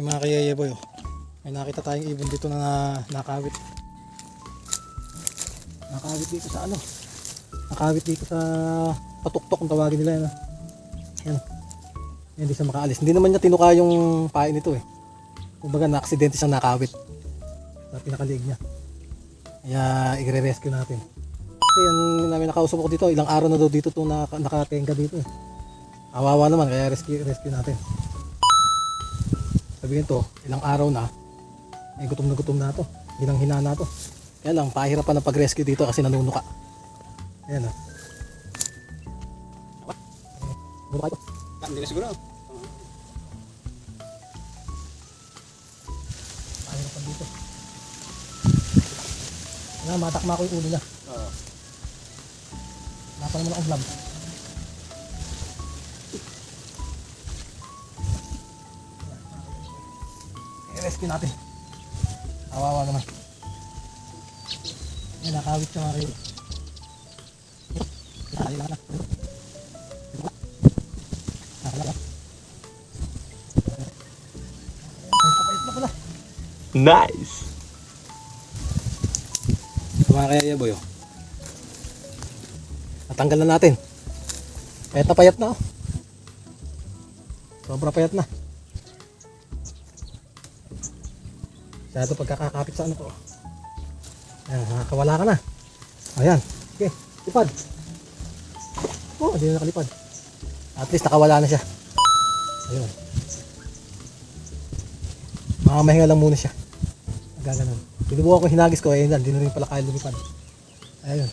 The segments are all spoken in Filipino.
Mga kayaya boy, may nakita tayong ibon dito na nakawit. Nakawit dito sa ano? Nakawit dito sa patuktok kung tawagin nila yan. Yan. Yan, hindi siya makaalis. Hindi naman niya tinuka yung pain nito eh. Kumbaga na-aksidente siyang nakawit sa pinakaliig niya. Kaya i-rescue natin. Kasi yan namin nakausap ko dito, ilang araw na daw dito itong nakatenga dito eh. Awawa naman, kaya rescue natin. Sabihin to, ilang araw na, ay gutom na to. Hinang-hina na to. Kaya lang, pahirapan ng pag-rescue dito kasi nanunuka. Ayan o. Bunuka ito. Hindi na siguro. Pahirapan dito. Ayan, matakma ko yung ulo niya. Napa naman ang vlog. I-rescue natin. Kawawa naman. Yan, nakawit siya mga kayo. Nakawit na. Kapait na pala. Nice! Mga kaya boy, oh. Natanggal na natin. Payat na oh. Sobra payat na. Masyado pagkakakapit sa ano ko. Ayan, nakakawala ka na. Ayan, okay, lipad. Oh, hindi na nakalipad. At least nakawala na siya. Ayun. Makamahinga lang muna siya. Nagaganon. Binubukan ko hinagis ko, ayun yan, hindi na rin pala kaya lumipad. Ayun.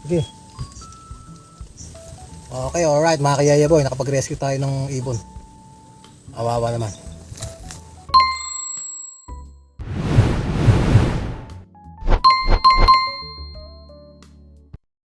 Sige. Okay, alright mga kayaya boy, nakapag-rescue tayo ng ibon. Awawa naman.